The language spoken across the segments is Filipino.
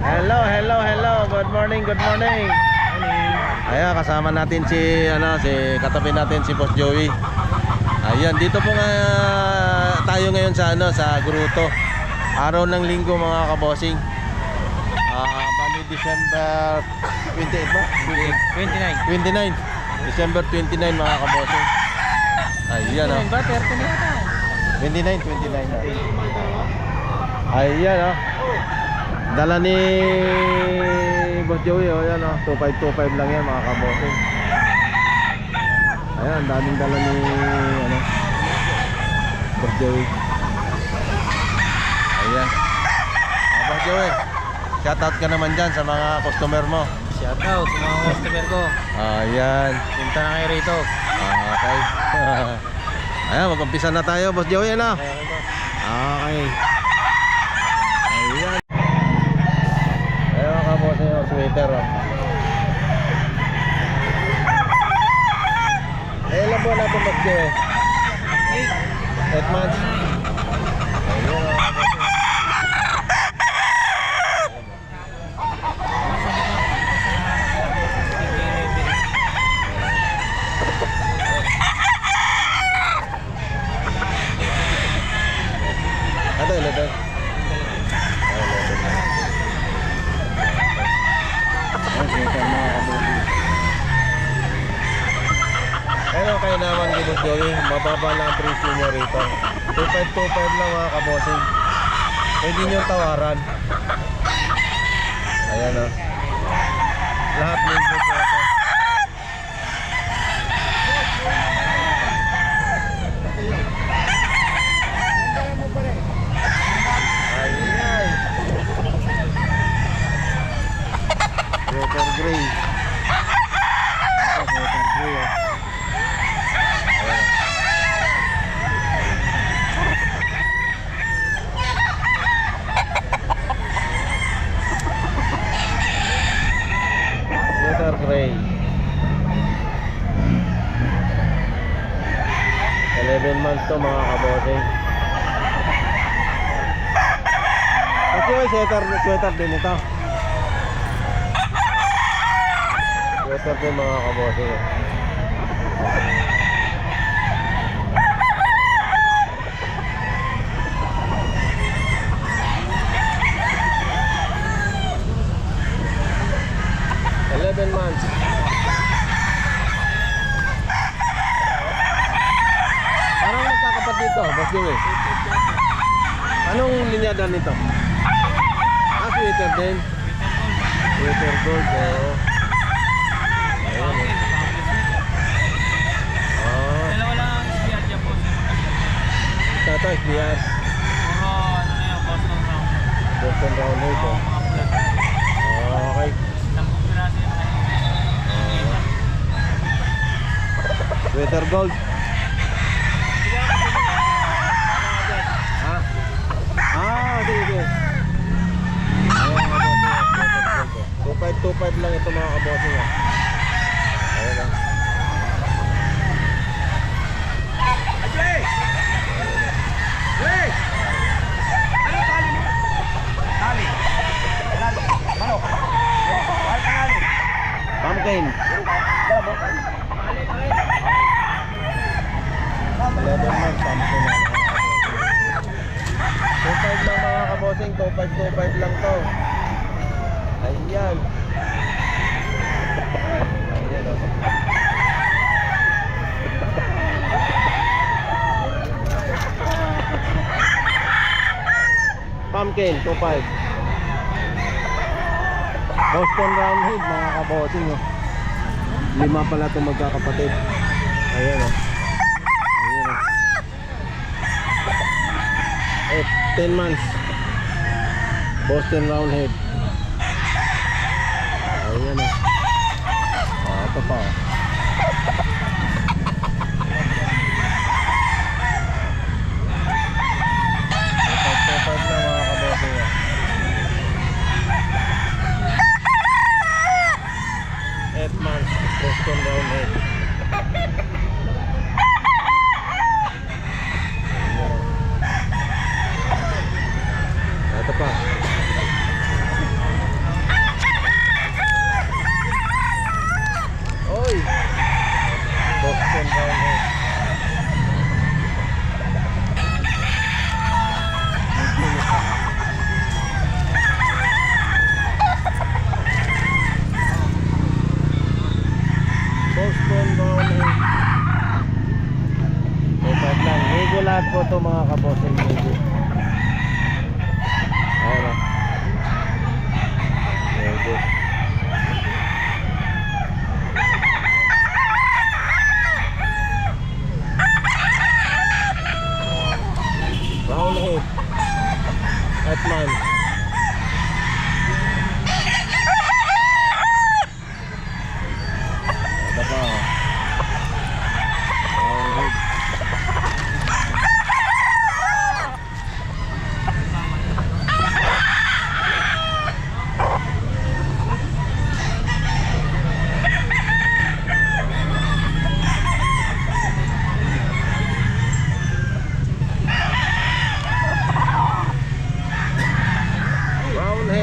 Hello, hello, hello. Good morning, good morning. Ayan, kasama natin si katabi natin si Boss Joey. Ayan, dito po nga tayo ngayon sa sa Gruto. Araw ng Linggo mga kabosing. Bali December 28 ba? 29. December 29 mga kabosing. Ayan oh. Ba 30 na yata. 29. Ayan oh. Dala ni Boss Joey oh, yan oh. 2525 lang yan mga kabosing. Ayan, daming dala ni Boss Joey. Ayan. Boss Joey, shoutout ka naman dyan sa mga customer mo. Shoutout sa mga customer ko. Ayan. Punta na kayo rito. Okay. Ayan, mag-umpisa na tayo Boss Joey ano? Okay. Ayan. Ayan mga boss yung sweater oh. Ilan buwan na ito Boss Joey? 8 months. Ayan mga boss. Ito, ito. Ayun kayo naman ni Boss Joey, mababa na ang presyo nyo rito. 2525 lang mga kabosing. Pwede nyo tawaran. Ayan o. Lahat linggo po ito. Ayan. Water gray. Water gray o. Gray 11 months to mga kabosing. Kasi may sweater din ito. Sweater din mga kabosing. Months. Parang magkakapat dito, Boss Joey. Anong linyada nito? Sweater din. Sweater gold, oh. Ayan, oh. Dalawa lang ang SPR dyan po. Ito, SPR. Puro ano na yan, Boston Round. Boston Round ito. Mga plus. Okay. 10 piraso yan. Sweater gold. Sige. Ayan mga bossing. 2525 lang ito mga kabossing. Ayan lang. Ajay! Hey! Ano tali mo? Tali. Manok. Ay, tali. Pumpkin. Dala mo. Tali. 11 months pumpkin na. 25 lang mga kabossing. 2525 lang to. Ayan. Ayan o. Pumpkin 25. Boston Roundhead mga kabossing oh. 5 pala itong magkakapatid. Ayan o. Ayan o. 10 months. Boston Roundhead. Ayan o. Ito pa o. Top na mga kabossing o. 8 months. Boston Roundhead. Ito pa.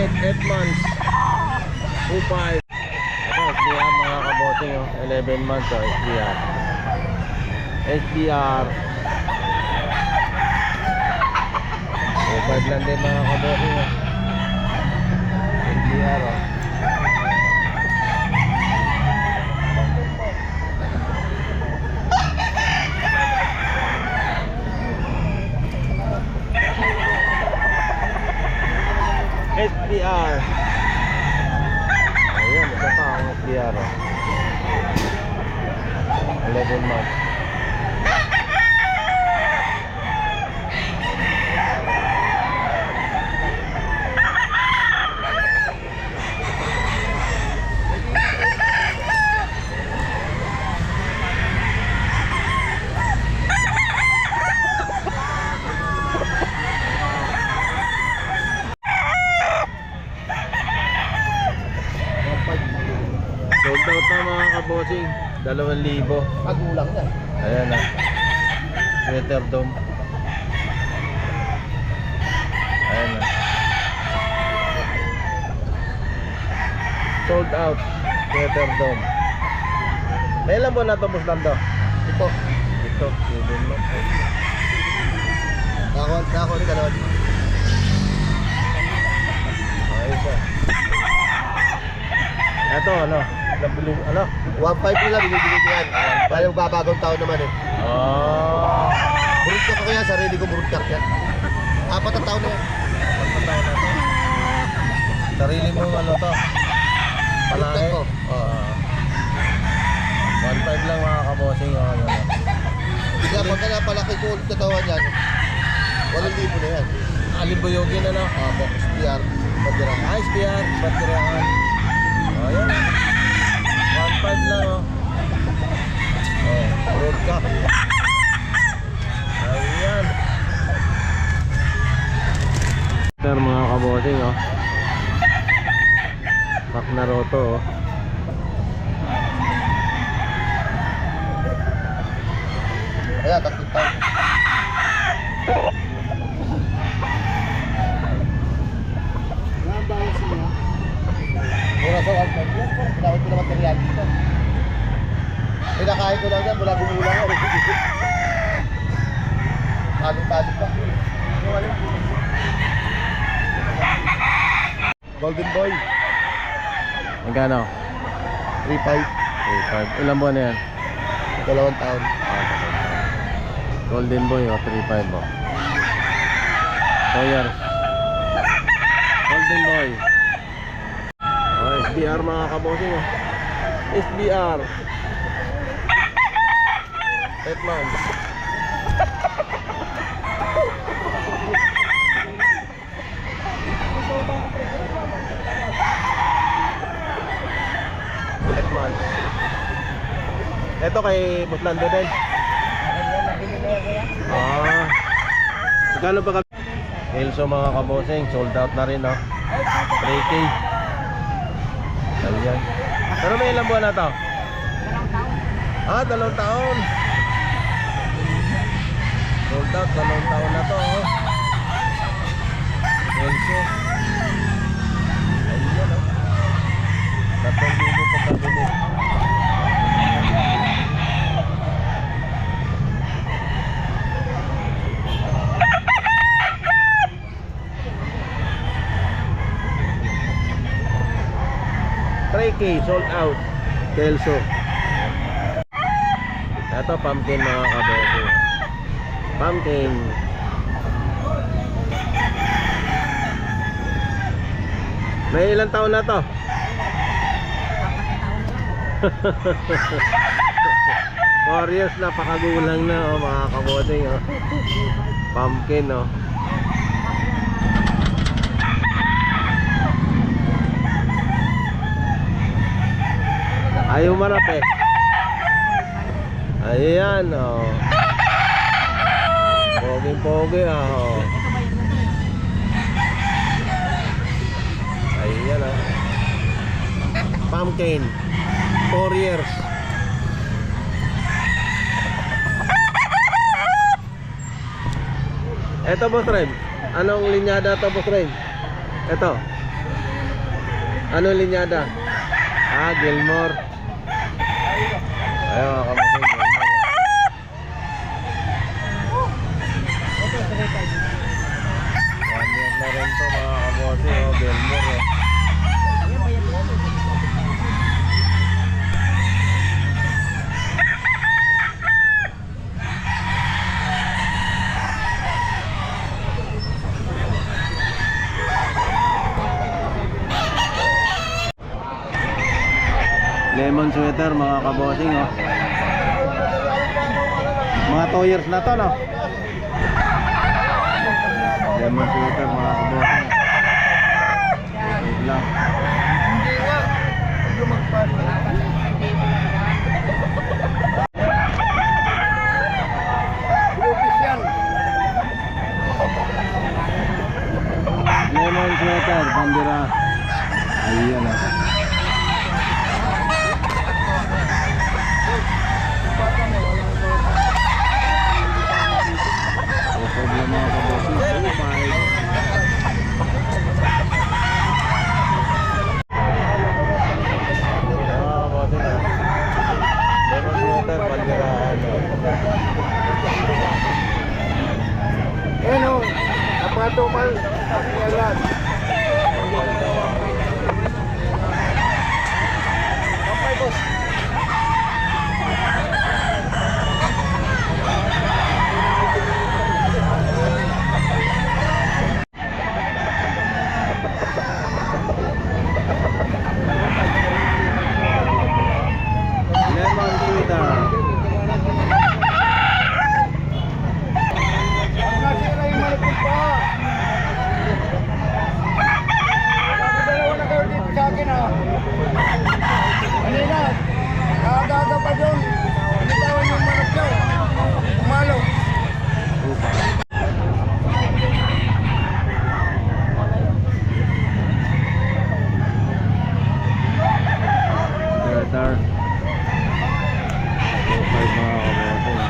8 months. 2.5. Ito, SBR mga kaboting, oh. 11 months, oh, SBR. SBR. 2.5 lang din mga kaboting, oh. SBR, oh. SBR. Ayan, isa pa ang SBR, oh. 11 months. Sold out na mga kabosing. 2,000. Magulang na. Ayan na. Sweater dome. Ayan na. Sold out. Sweater dome. May ilan ba natapos lang to? Ito. Ito. 7 months. Nako ni kalon. Ayos ah. Ito ano? Nabili ano? 1.5 nila binibigay ko yan. Kaya babagong taon naman eh. Oh. Burudyak ako yan, sarili ko burudyak yan. 4 na taon na yan. Pagpataw na to. Sarili mo ano to? Palahe. Burudyak ko. Oo. 1.5 lang mga kabosing. Ano. Kaya pagka napalaki ko ulit katawan yan, 8,000 na yan. Alibuyogin ano? Box PR, Padira. Nice PR. Patirahan. Oh, yan. 1.5 lang oh. Oh, road ka. Ayan. Pero mga kabosing oh. Pak na roto oh. Kaya 3 taon. Mura sa 1.5 yan. Pinawit ko na material dito. Pinakain ko lang yan, mula gumulang ako. Talong-talong pa. Golden Boy, Magkano? 3.5. 3.5. Ilang buwan na yan? 2 taon. Golden Boy oh, 3.5 oh. Sawyer. Golden Boy. Oh, SBR mga kabosing oh. SBR. 8 months. Ito kay Butlando din. Ah. Magkano ba kami? Elso mga kabosing, sold out na rin oh. 3K. Ayan. Pero may ilang buwan na to? 2 taon. Sold out, 2 taon na to oh. Elso. Ayan oh. 3,000 pa pabili. K sold out. Kelso. Ito pumpkin mga kaboso. Pumpkin. May ilang taon na to? 4 years na, pakagulang na oh, mga kabosing oh. Pumpkin oh. Ayaw marap eh. Ayan oh. Pogi oh. Ayan oh. Pumpkin 4 years. Eto boss Rem. Anong linyada to boss Rem? Eto Ano linyada? Gilmore. Ayun mga kabosing, Gilmore. 1 year na rin to mga kabosing, Gilmore. Lemon sweater mga kabosing, oh. Mga 2 years na to, no? Lemon sweater mga kabosing. Wait lang. Lemon sweater, bandera. Ayan, oh. Problem mga kabosing, 2.5. Lemon sweater, pandiraan. Ano? Napatumal. Akingalan. Okay, boss. Lemon sweater. Nasira yung malapit pa. Dalawa na kayo dito sa akin, ha? Kanina, nakagaga pa doon. Pinitawan yung manok nyo. Umalo. Sweater. 2.5 mga kabosing.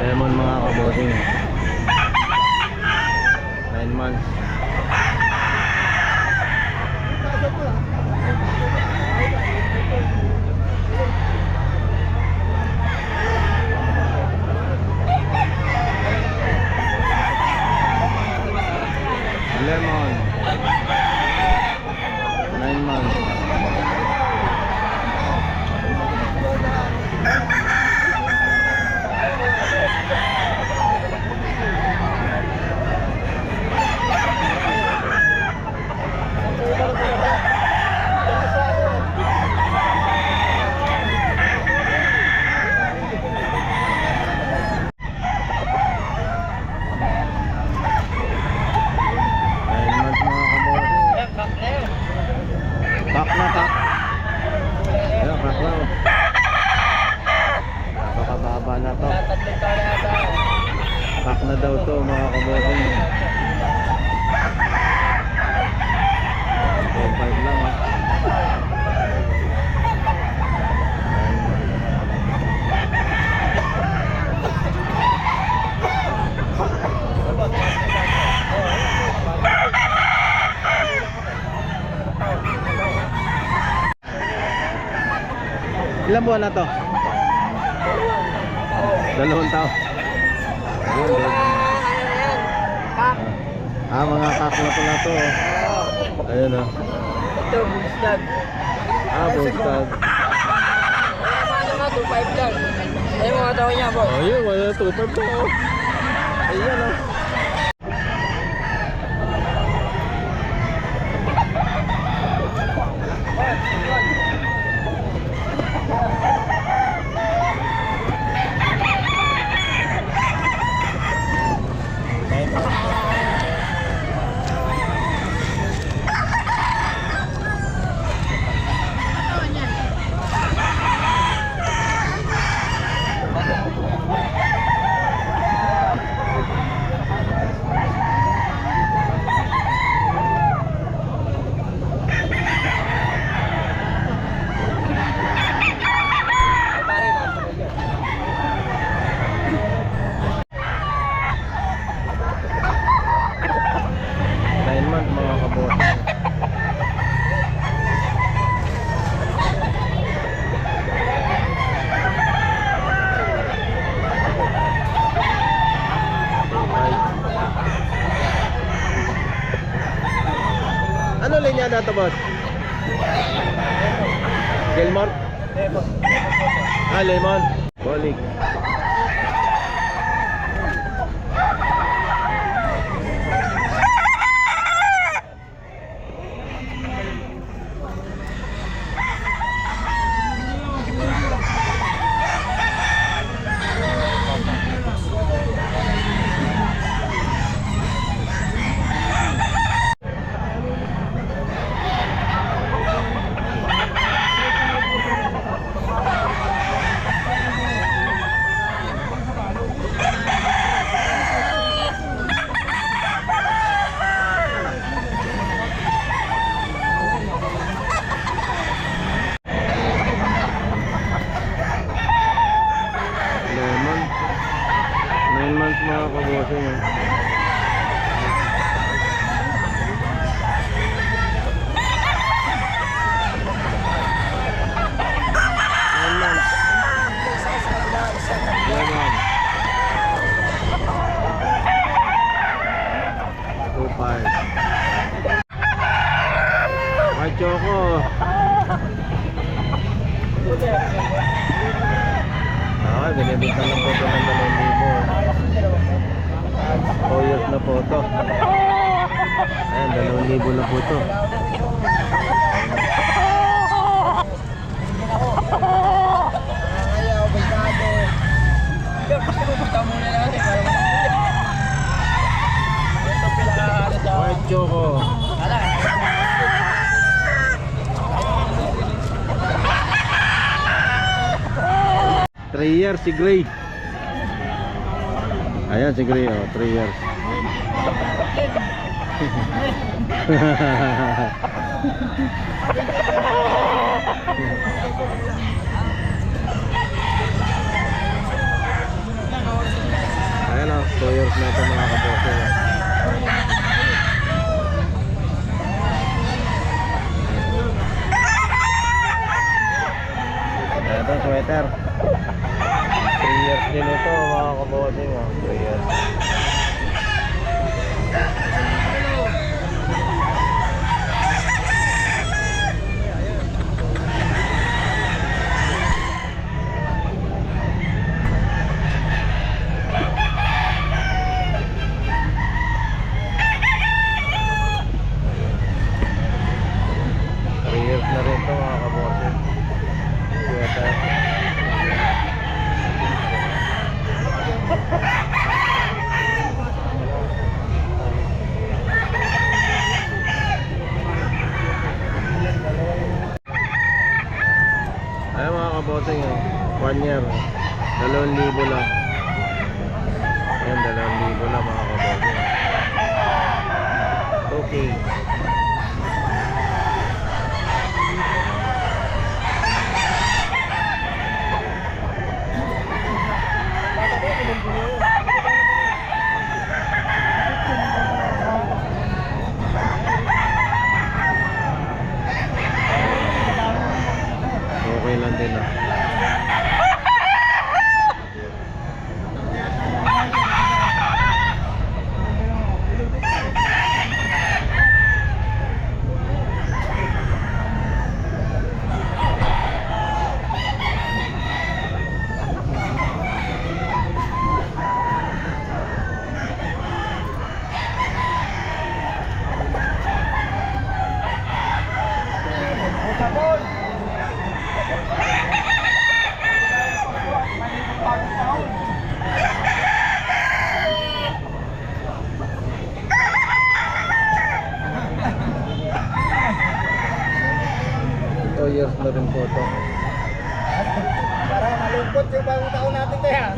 Lemon mga kabosing. 9 months. Lemon 9 months. Pak na pak. Ayan, pak na. Napakababa na to. Pak na daw to mga kabosing. 4.5 lang, ah. Ilang buwan na to? 2 taon. Mga kakla pala to. Ayun, oh. Ito, bustag. Bustag. Ano nga, 2.5 lang. Ayun mga tao niya, boy. Ayun, wala 2.5 to, oh. Ayan, oh. linya to, boss? Gilmore? Ah, lemon. Bolig. Lemon. 9 months mga kabosing. Lemon. 2.5. White choco. Ah, binibenta lang po ito ng 2,000. 2 years na po ito. Ayan, 2,000 na po ito. Ayaw, bagado. Gusto mo punta muna natin. Ito pinakaano sa... White choco. Ala. 3 years si Gray. Ayan si Gray, oh, 3 years. Ayan o, 2 years na ito mga kaposo. Ito, sweater. 3 years din ito mga kabosing, oh. 3 years. Na rin ito mga kabosing. Sweater. Ayan mga kabosing, 1 year, 2,000 lang. Ayan, 2,000 lang mga kabosing. Okay. Okay lang din ah. Years na rin po ito. Parang malungkot yung bagong taon natin kaya.